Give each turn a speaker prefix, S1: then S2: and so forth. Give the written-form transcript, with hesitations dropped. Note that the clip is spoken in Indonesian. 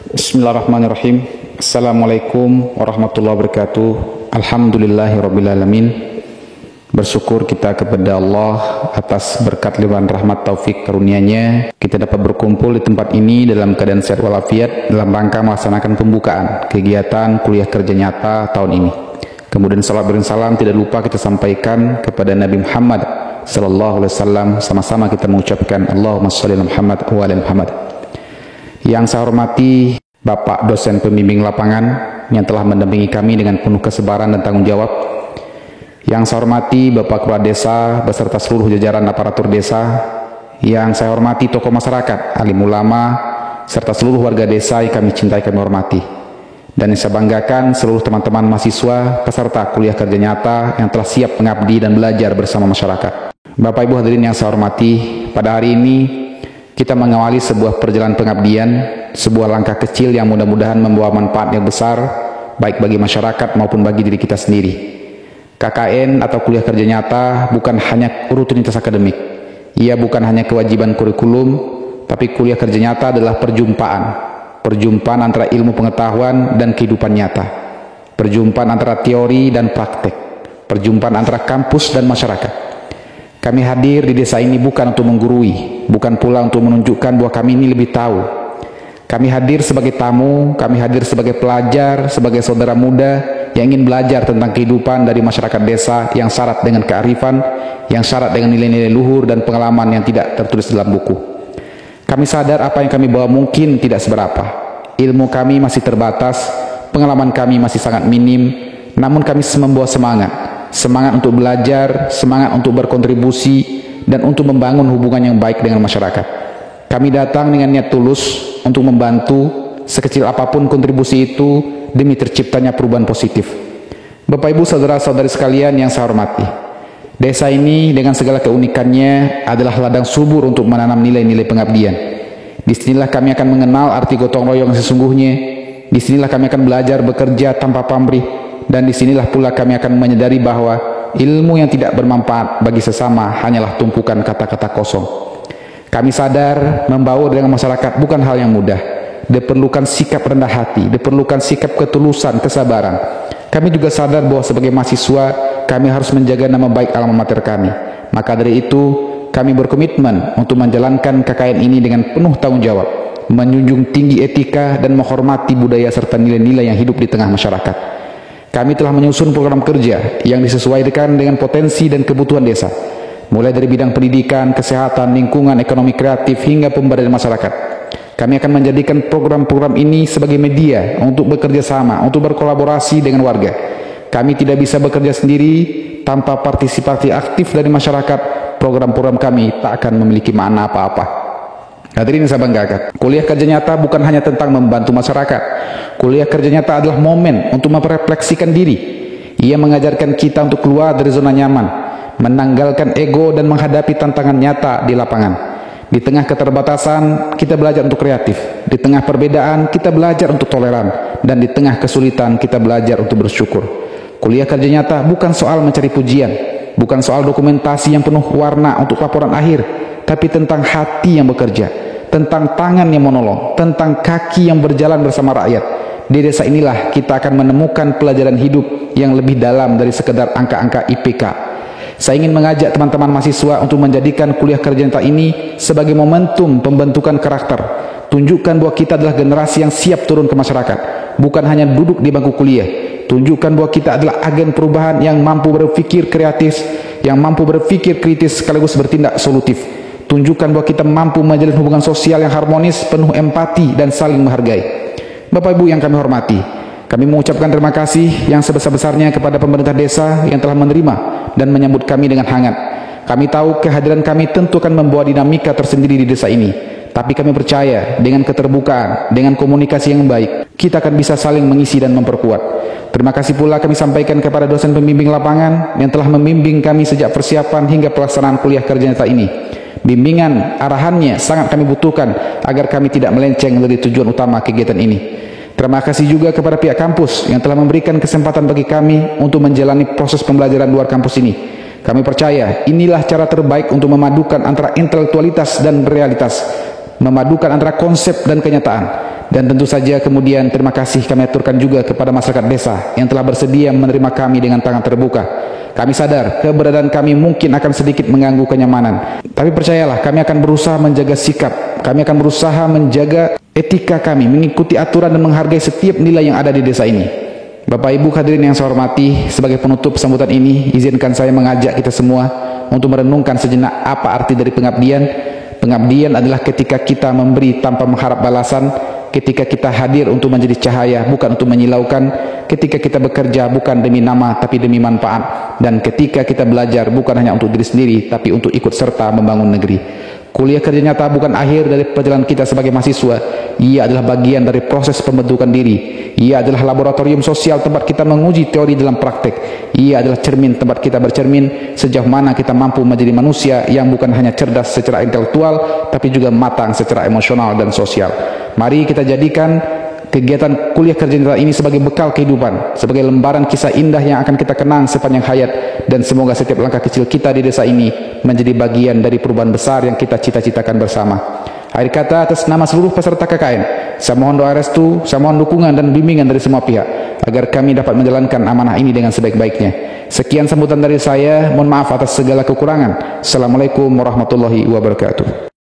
S1: Bismillahirrahmanirrahim. Assalamualaikum warahmatullahi wabarakatuh. Alhamdulillahirrabbilalamin. Bersyukur kita kepada Allah atas berkat limpahan rahmat taufik karunia-Nya. Kita dapat berkumpul di tempat ini dalam keadaan sehat walafiat dalam rangka melaksanakan pembukaan kegiatan kuliah kerja nyata tahun ini. Kemudian salat dan salam tidak lupa kita sampaikan kepada Nabi Muhammad sallallahu alaihi wasallam. Sama-sama kita mengucapkan Allahumma shalli ala Muhammad wa ala Muhammad. Yang saya hormati Bapak dosen pembimbing lapangan yang telah mendampingi kami dengan penuh kesabaran dan tanggung jawab. Yang saya hormati Bapak Kepala Desa beserta seluruh jajaran aparatur desa. Yang saya hormati tokoh masyarakat, alim ulama, serta seluruh warga desa yang kami cintai, kami hormati. Dan yang saya banggakan seluruh teman-teman mahasiswa peserta kuliah kerja nyata yang telah siap mengabdi dan belajar bersama masyarakat. Bapak Ibu hadirin yang saya hormati, pada hari ini kita mengawali sebuah perjalanan pengabdian, sebuah langkah kecil yang mudah-mudahan membawa manfaat yang besar, baik bagi masyarakat maupun bagi diri kita sendiri. KKN atau kuliah kerja nyata bukan hanya rutinitas akademik. Ia bukan hanya kewajiban kurikulum, tapi kuliah kerja nyata adalah perjumpaan. Perjumpaan antara ilmu pengetahuan dan kehidupan nyata. Perjumpaan antara teori dan praktek. Perjumpaan antara kampus dan masyarakat. Kami hadir di desa ini bukan untuk menggurui, bukan pula untuk menunjukkan bahwa kami ini lebih tahu. Kami hadir sebagai tamu, kami hadir sebagai pelajar, sebagai saudara muda yang ingin belajar tentang kehidupan dari masyarakat desa yang syarat dengan kearifan, yang syarat dengan nilai-nilai luhur dan pengalaman yang tidak tertulis dalam buku. Kami sadar apa yang kami bawa mungkin tidak seberapa. Ilmu kami masih terbatas, pengalaman kami masih sangat minim, namun kami membawa semangat. Semangat untuk belajar, semangat untuk berkontribusi, dan untuk membangun hubungan yang baik dengan masyarakat. Kami datang dengan niat tulus untuk membantu sekecil apapun kontribusi itu demi terciptanya perubahan positif. Bapak Ibu saudara-saudari sekalian yang saya hormati, desa ini dengan segala keunikannya adalah ladang subur untuk menanam nilai-nilai pengabdian. Disinilah kami akan mengenal arti gotong royong sesungguhnya. Disinilah kami akan belajar bekerja tanpa pamrih. Dan disinilah pula kami akan menyadari bahwa ilmu yang tidak bermanfaat bagi sesama hanyalah tumpukan kata-kata kosong. Kami sadar membaur dengan masyarakat bukan hal yang mudah. Diperlukan sikap rendah hati, diperlukan sikap ketulusan, kesabaran. Kami juga sadar bahwa sebagai mahasiswa kami harus menjaga nama baik alma mater kami. Maka dari itu kami berkomitmen untuk menjalankan KKN ini dengan penuh tanggung jawab, menjunjung tinggi etika dan menghormati budaya serta nilai-nilai yang hidup di tengah masyarakat. Kami telah menyusun program kerja yang disesuaikan dengan potensi dan kebutuhan desa, mulai dari bidang pendidikan, kesehatan, lingkungan, ekonomi kreatif, hingga pemberdayaan masyarakat. Kami akan menjadikan program-program ini sebagai media untuk bekerja sama, untuk berkolaborasi dengan warga. Kami tidak bisa bekerja sendiri tanpa partisipasi aktif dari masyarakat. Program-program kami tak akan memiliki makna apa-apa. Hadirin yang saya banggakan, kuliah kerja nyata bukan hanya tentang membantu masyarakat. Kuliah kerja nyata adalah momen untuk merefleksikan diri. Ia mengajarkan kita untuk keluar dari zona nyaman, menanggalkan ego dan menghadapi tantangan nyata di lapangan. Di tengah keterbatasan, kita belajar untuk kreatif. Di tengah perbedaan, kita belajar untuk toleran. Dan di tengah kesulitan, kita belajar untuk bersyukur. Kuliah kerja nyata bukan soal mencari pujian, bukan soal dokumentasi yang penuh warna untuk laporan akhir, tapi tentang hati yang bekerja, tentang tangan yang menolong, tentang kaki yang berjalan bersama rakyat. Di desa inilah kita akan menemukan pelajaran hidup yang lebih dalam dari sekedar angka-angka IPK. Saya ingin mengajak teman-teman mahasiswa untuk menjadikan kuliah kerja nyata ini sebagai momentum pembentukan karakter. Tunjukkan bahwa kita adalah generasi yang siap turun ke masyarakat, bukan hanya duduk di bangku kuliah. Tunjukkan bahwa kita adalah agen perubahan yang mampu berpikir kreatif, yang mampu berpikir kritis sekaligus bertindak solutif. Tunjukkan bahwa kita mampu menjalin hubungan sosial yang harmonis, penuh empati dan saling menghargai. Bapak Ibu yang kami hormati, kami mengucapkan terima kasih yang sebesar-besarnya kepada pemerintah desa yang telah menerima dan menyambut kami dengan hangat. Kami tahu kehadiran kami tentu akan membawa dinamika tersendiri di desa ini, tapi kami percaya dengan keterbukaan, dengan komunikasi yang baik, kita akan bisa saling mengisi dan memperkuat. Terima kasih pula kami sampaikan kepada dosen pembimbing lapangan yang telah membimbing kami sejak persiapan hingga pelaksanaan kuliah kerja nyata ini. Bimbingan, arahannya sangat kami butuhkan agar kami tidak melenceng dari tujuan utama kegiatan ini. Terima kasih juga kepada pihak kampus yang telah memberikan kesempatan bagi kami untuk menjalani proses pembelajaran luar kampus ini. Kami percaya inilah cara terbaik untuk memadukan antara intelektualitas dan realitas, memadukan antara konsep dan kenyataan. Dan tentu saja kemudian terima kasih kami aturkan juga kepada masyarakat desa yang telah bersedia menerima kami dengan tangan terbuka. Kami sadar keberadaan kami mungkin akan sedikit mengganggu kenyamanan, tapi percayalah kami akan berusaha menjaga sikap, kami akan berusaha menjaga etika kami, mengikuti aturan dan menghargai setiap nilai yang ada di desa ini. Bapak Ibu hadirin yang saya hormati, sebagai penutup sambutan ini, izinkan saya mengajak kita semua untuk merenungkan sejenak apa arti dari pengabdian. Pengabdian adalah ketika kita memberi tanpa mengharap balasan, ketika kita hadir untuk menjadi cahaya bukan untuk menyilaukan, ketika kita bekerja bukan demi nama tapi demi manfaat, dan ketika kita belajar bukan hanya untuk diri sendiri tapi untuk ikut serta membangun negeri. Kuliah kerja nyata bukan akhir dari perjalanan kita sebagai mahasiswa, ia adalah bagian dari proses pembentukan diri. Ia adalah laboratorium sosial tempat kita menguji teori dalam praktek. Ia adalah cermin tempat kita bercermin sejauh mana kita mampu menjadi manusia yang bukan hanya cerdas secara intelektual tapi juga matang secara emosional dan sosial. Mari kita jadikan kegiatan kuliah kerja nyata ini sebagai bekal kehidupan, sebagai lembaran kisah indah yang akan kita kenang sepanjang hayat, dan semoga setiap langkah kecil kita di desa ini menjadi bagian dari perubahan besar yang kita cita-citakan bersama. Akhir kata, atas nama seluruh peserta KKN, saya mohon doa restu, saya mohon dukungan dan bimbingan dari semua pihak agar kami dapat menjalankan amanah ini dengan sebaik-baiknya. Sekian sambutan dari saya, mohon maaf atas segala kekurangan. Assalamualaikum warahmatullahi wabarakatuh.